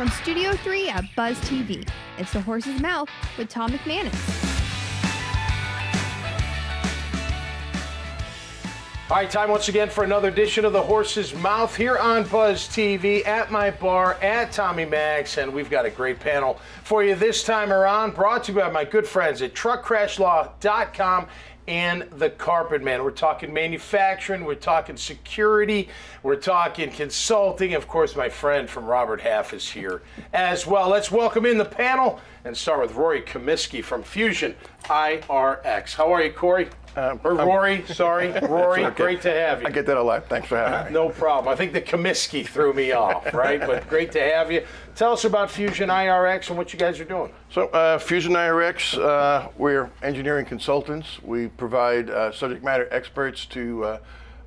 From Studio 3 at Buzz TV, it's The Horse's Mouth with Tom McManus. All right, time once again for another edition of The Horse's Mouth here on Buzz TV at my bar at Tommy Max, and we've got a great panel for you this time around, brought to you by my good friends at truckcrashlaw.com and the Carpet Man. We're talking manufacturing, we're talking security, we're talking consulting. Of course, my friend from Robert Half is here as well. Let's welcome in the panel and start with Rory Comiskey from FusionIRX. How are you, Corey? Rory, sorry. Rory, okay. Great to have you. I get that a lot. Thanks for having me. No problem. I think the Comiskey threw me off, right? But great to have you. Tell us about FusionIRX and what you guys are doing. So FusionIRX, we're engineering consultants. We provide subject matter experts to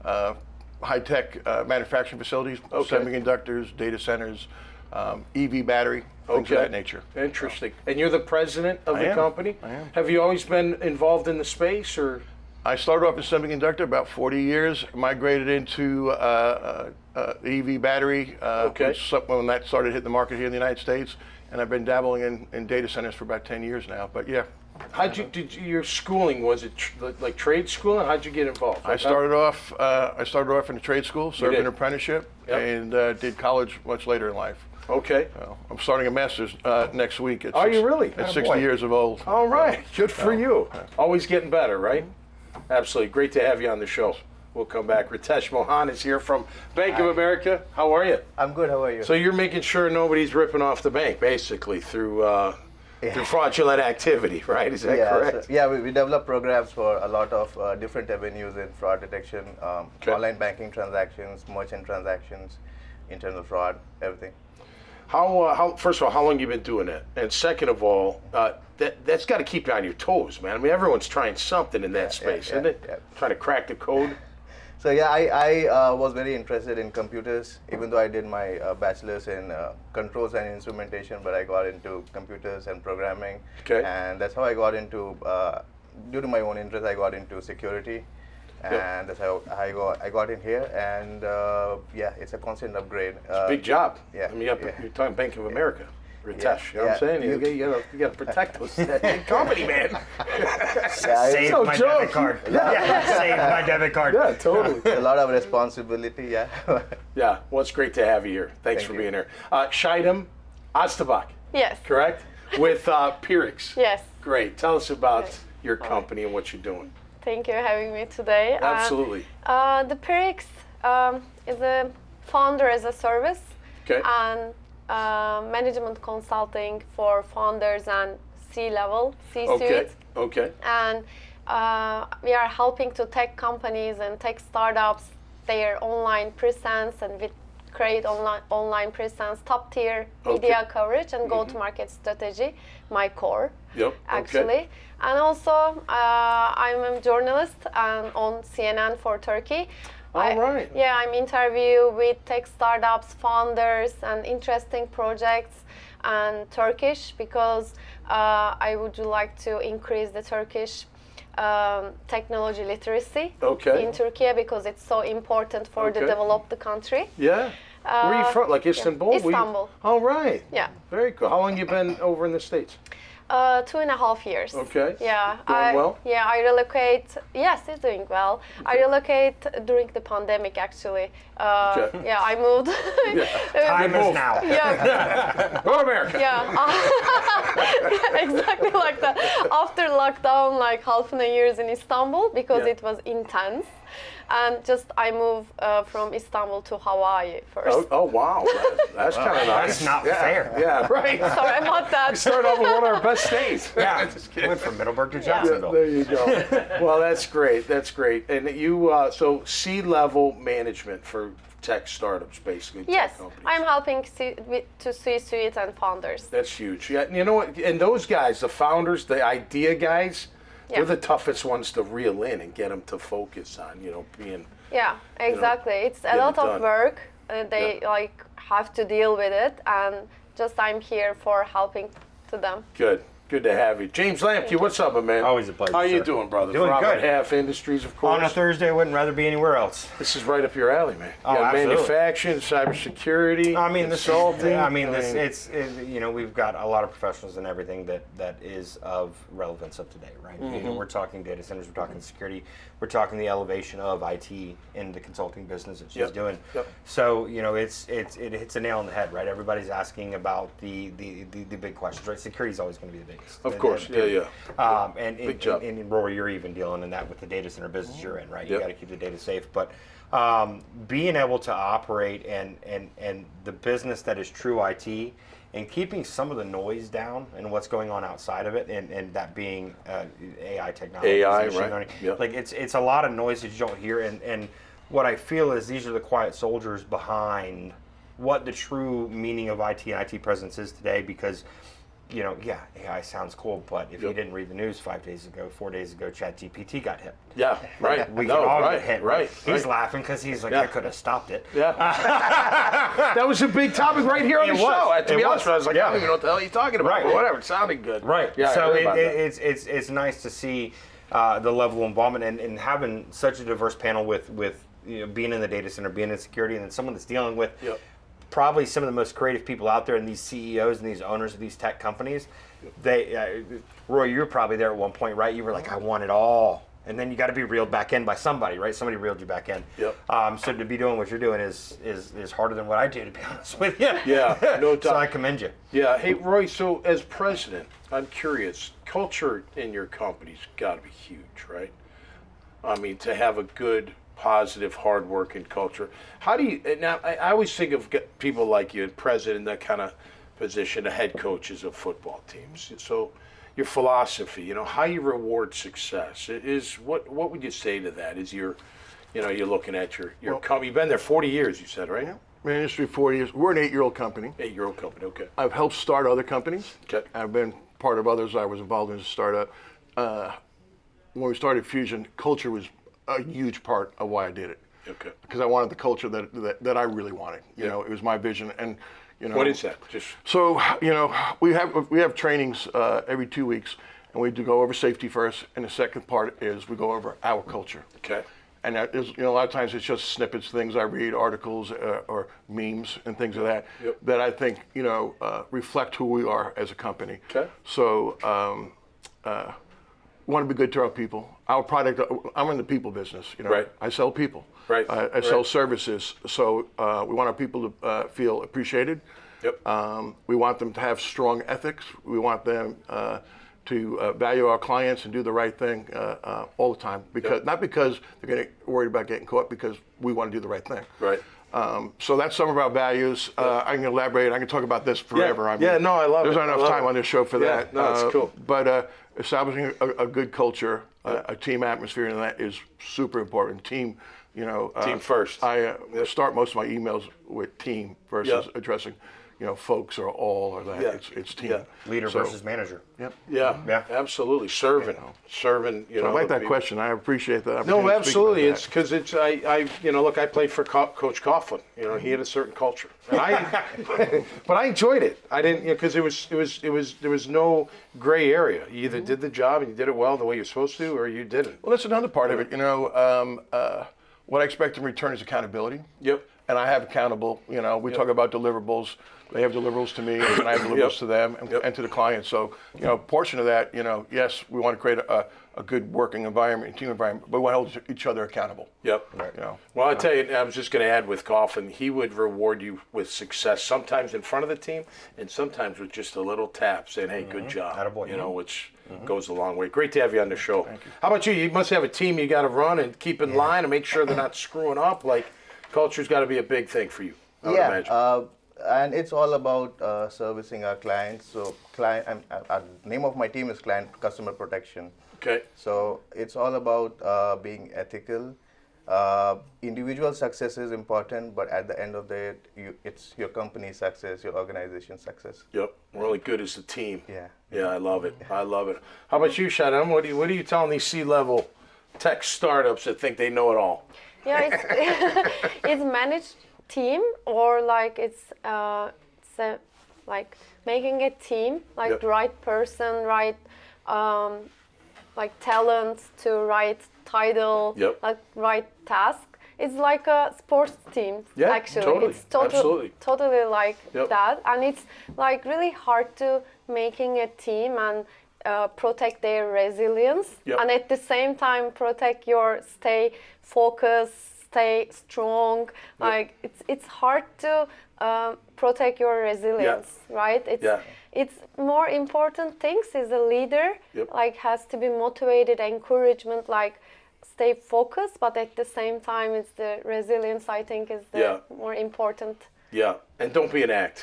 high-tech manufacturing facilities, semiconductors, data centers, EV battery, things of that nature. Interesting. And you're the president of the company? I am. Have you always been involved in the space, or? I started off in semiconductor about 40 years, migrated into EV battery when that started hitting the market here in the United States, and I've been dabbling in data centers for about 10 years now, but yeah. Your schooling, was it like trade school, and how'd you get involved? I started off in a trade school, served an apprenticeship, and did college much later in life. Okay. I'm starting a master's next week. Are you really? At 60 years of old. All right. Good for you. Always getting better, right? Absolutely. Great to have you on the show. We'll come back. Ritesh Mohan is here from Bank of America. How are you? I'm good. How are you? So you're making sure nobody's ripping off the bank, basically, through fraudulent activity, right? Is that correct? So, we develop programs for a lot of different avenues in fraud detection, online banking transactions, merchant transactions, internal fraud, everything. First of all, how long have you been doing it? And second of all, that's got to keep you on your toes, man. I mean, everyone's trying something in that space, isn't it? Yeah. Trying to crack the code. So I was very interested in computers, even though I did my bachelor's in controls and instrumentation, but I got into computers and programming. Okay. And that's how I got into, due to my own interest, I got into security. And that's how I got in here, and it's a constant upgrade. It's a big job. Yeah. I mean, you're talking Bank of America, Ritesh. You know what I'm saying? You got to protect that company, man. Save my debit card. Save my debit card. Yeah, totally. A lot of responsibility. Yeah. Yeah. Well, it's great to have you here. Thanks for being here. Cigdem Oztabak. Yes. Correct. With FusionIRX. Yes. Great. Tell us about your company and what you're doing. Thank you for having me today. Absolutely. The FusionIRX is a founder as a service and management consulting for founders and C-level, C-suite. Okay. And we are helping to tech companies and tech startups their online presence, and we create online presence, top tier media coverage, and go-to-market strategy, my core, actually. And also, I'm a journalist on CNN for Turkey. All right. Yeah, I'm interview with tech startups, founders, and interesting projects, and Turkish, because I would like to increase the Turkish technology literacy in Turkey, because it's so important for the developed country. Yeah. Where are you from? Like Istanbul? Yeah. Istanbul. All right. Yeah. Very cool. How long have you been over in the States? 2.5 years. Okay. Yeah. Doing well? Yeah, I relocate. Yes, it's doing well. I relocate during the pandemic, actually. Yeah, I moved. Time is now. Yeah. Go America. Yeah. Exactly like that. After lockdown, like half a year in Istanbul, because it was intense. And just I moved from Istanbul to Hawaii first. Oh wow, that's kind of nice. That's not fair. Yeah, right. Sorry about that. We started off with one of our best states. Yeah, went from Middleborough to Jacksonville. There you go. Well, that's great. That's great. And you, so C-level management for tech startups, basically. Yes, tech companies. I'm helping to C-suite and founders. That's huge. Yeah, you know what? And those guys, the founders, the idea guys. They're the toughest ones to reel in and get them to focus on, being. Yeah, exactly. It's a lot of work. They like have to deal with it, and just I'm here for helping to them. Good. Good to have you. James Lampke, what's up, my man? Always a pleasure, How you sir. doing, brother? Doing From good. Half Industries, of course. On a Thursday, I wouldn't rather be anywhere else. This is right up your alley, man. Oh, You got absolutely. manufacturing, cybersecurity, I mean, consulting. you know, we've got a lot of professionals in everything that is of relevance of today, right? You know, we're talking data centers, we're talking security, we're talking the elevation of IT in the consulting business that she's doing. Yep. So, you know, it hits a nail on the head, right? Everybody's asking about the big questions, right? Security is always going to be the biggest. Of course, yeah. And job. and Rory, you're even dealing in that with the data center business you're in, right? You Yep. got to keep the data safe, but being able to operate and the business that is true IT and keeping some of the noise down and what's going on outside of it, and that being AI technology, AI, machine right? learning. Yep. Like it's a lot of noise that you don't hear, and what I feel is these are the quiet soldiers behind what the true meaning of IT and IT presence is today, because you know, yeah, AI sounds cool, but if you didn't read the news 4 days ago, ChatGPT got hit. Yeah, right. We can all get hit. Right. He's laughing because he's like, I could have stopped it. Yeah. That was a big topic right here on the show. To be honest, I was like, I don't even know what the hell he's talking about. Right. But whatever, it sounded good. Right. Yeah, So I heard about that. it's nice to see the level of involvement and having such a diverse panel with you know, being in the data center, being in security, and then someone that's dealing with probably some of the most creative people out there, and these CEOs and these owners of these tech companies. They, Roy, you were probably there at one point, right? You were like, I want it all. And then you got to be reeled back in by somebody, right? Somebody reeled you back in. Yep. So to be doing what you're doing is harder than what I do, to be honest with you. Yeah, no doubt. So I commend you. Yeah. Hey, Roy, so as president, I'm curious, culture in your company's got to be huge, right? I mean, to have a good, positive, hard-working culture. How do you, now, I always think of people like you, president, that kind of position, the head coaches of football teams. So your philosophy, you know, how you reward success is, what would you say to that? Is you're looking at your company, you've been there 40 years, you said, right? Yeah. Been in the industry 40 years. We're an 8-year-old company. 8-year-old company, okay. I've helped start other companies. Okay. I've been part of others. I was involved in the startup. When we started Fusion, culture was a huge part of why I did it. Okay. Because I wanted the culture that I really wanted. You know, it was my vision, and you know. What is that? So you know, we have trainings every 2 weeks, and we do go over safety first, and the second part is we go over our culture. Okay. And that is, you know, a lot of times it's just snippets, things I read, articles or memes and things of that that I think, you know, reflect who we are as a company. Okay. So we want to be good to our people. Our product, I'm in the people business, you know. Right. I sell people. Right. I sell services. So we want our people to feel appreciated. Yep. We want them to have strong ethics. We want them to value our clients and do the right thing all the time. Because not because they're getting worried about getting caught, because we want to do the right thing. Right. So that's some of our values. I can elaborate. I can talk about this forever. I mean, no, I love there's it. not enough time on this show for Yeah, that. no, it's cool. But establishing a good culture, a team atmosphere, and that is super important. Team, you know. Team first. I start most of my emails with team versus addressing, you know, folks or all or that. Yeah. It's team. Yeah. Leader versus manager. Yep. Yeah, absolutely. Serving, you know. I like that people. question. I appreciate that. No, opportunity to speak absolutely. about It's because it's I you know, look, I played for Coach Coughlin. You know, he had a certain culture, and but I enjoyed it. I didn't, because there was no gray area. You either did the job and you did it well the way you're supposed to, or you didn't. Well, that's another part of it. You know, what I expect in return is accountability. Yep. And I have accountable. You know, we talk about deliverables. They have deliverables to me, and I have deliverables to them and to the client. So, you know, a portion of that, you know, yes, we want to create a good working environment, team environment, but we want to hold each other accountable. Yep. You know. Well, I tell you, I was just going to add with Coughlin, he would reward you with success, sometimes in front of the team, and sometimes with just a little tap saying, "Hey, good job." Attaboy. You know, which goes a long way. Great to have you on the show. Thank you. How about you? You must have a team you got to run and keep in line and make sure they're not screwing up. Like, culture's got to be a big thing for you, I would imagine. And it's all about servicing our clients. So, name of my team is Client Customer Protection. Okay. So it's all about being ethical. Individual success is important, but at the end of the day, it's your company's success, your organization's success. Yep. We're only good as a team. Yeah. Yeah, I love it. I love it. How about you, Shadam? What are you telling these C-level tech startups that think they know it all? Yeah, it's it's managed team, or like it's a like making a team, like Yep. the right person, right, like talent to right title, Yep. like right task. It's like a sports team, Yeah, actually. totally. It's Absolutely. totally like Yep. that, and it's like really hard to making a team and protect their resilience, Yep. and at the same time protect your stay focused, stay strong. Like it's hard to protect your resilience, right? It's more important things is a leader, Yep. like has to be motivated, encouragement, like stay focused, but at the same time it's the resilience I think is the more important. Yeah, and don't be an act.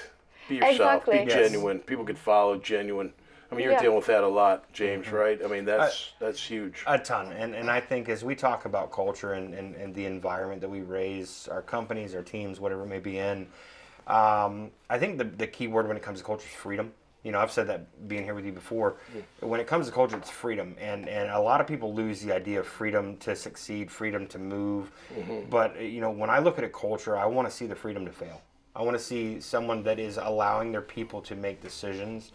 Be yourself. Exactly. Be Yes. genuine. People can follow genuine. I mean, you're Yeah. dealing with that a lot, James, right? I mean, that's huge. A ton. And I think as we talk about culture and the environment that we raise our companies, our teams, whatever it may be in, I think the key word when it comes to culture is freedom. You know, I've said that being here with you before. When it comes to culture, it's freedom. And a lot of people lose the idea of freedom to succeed, freedom to move. But, you know, when I look at a culture, I want to see the freedom to fail. I want to see someone that is allowing their people to make decisions,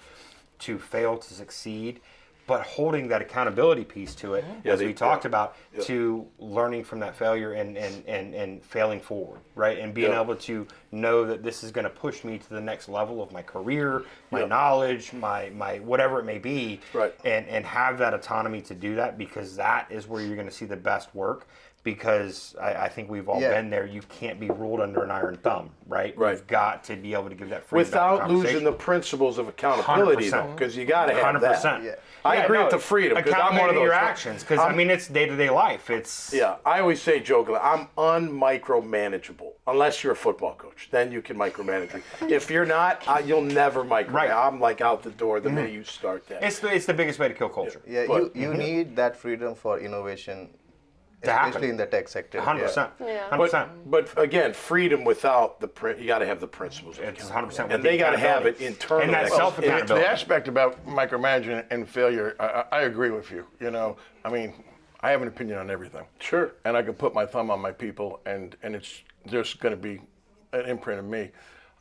to fail, to succeed, but holding that accountability piece to it, as we talked about, to learning from that failure and failing forward, right? And being able to know that this is going to push me to the next level of my career, my knowledge, my whatever it may be, Right. and have that autonomy to do that, because that is where you're going to see the best work. Because I think we've all been there. You can't be ruled under an iron thumb, right? Right. You've got to be able to give that freedom. Without losing the principles of accountability, though, 100%. because you got to have 100%. that. I agree with the freedom, because I'm one of those. Your actions, because I mean, it's day-to-day life. It's I always say jokingly, I'm unmicromanageable unless you're a football coach. Then you can micromanage me. If you're not, you'll never micromanage. Right. I'm like out the door the minute you start that. it's the biggest way to kill culture. Yeah, But- you need that freedom for innovation, To happen. especially in the tech sector. 100%. Yeah. 100%. But again, freedom without you got to have the principles. Of It's accountability. 100%. And they got to have it internally. And that The self-accountability. aspect about micromanaging and failure, I agree with you. You know, I mean, I have an opinion on everything. Sure. And I can put my thumb on my people, and there's going to be an imprint of me.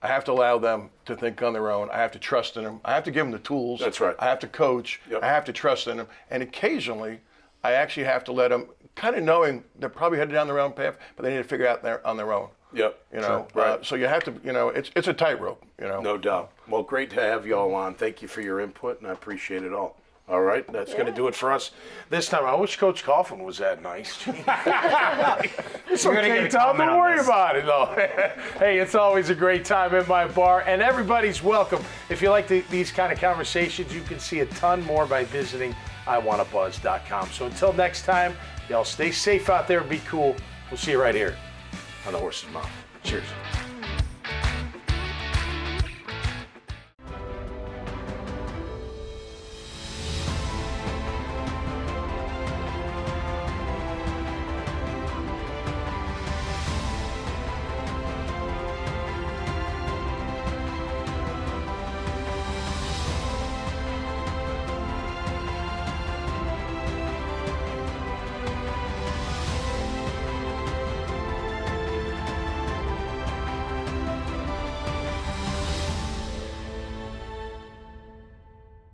I have to allow them to think on their own. I have to trust in them. I have to give them the tools. That's right. I have to coach. Yep. I have to trust in them. And occasionally, I actually have to let them, kind of knowing they're probably headed down the wrong path, but they need to figure out on their own. Yep. You know, Sure. Right. so you have to, you know, it's a tightrope. You know. No doubt. Well, great to have you all on. Thank you for your input, and I appreciate it all. All right, that's going to do it for us this time. I wish Coach Coughlin was that nice. It's You're gonna okay, get a Tom. comment Don't on worry this. about it. No. Hey, it's always a great time in my bar, and everybody's welcome. If you like these kind of conversations, you can see a ton more by visiting iwantabuzz.com. So until next time, y'all stay safe out there and be cool. We'll see you right here on the Horse's Mouth. Cheers.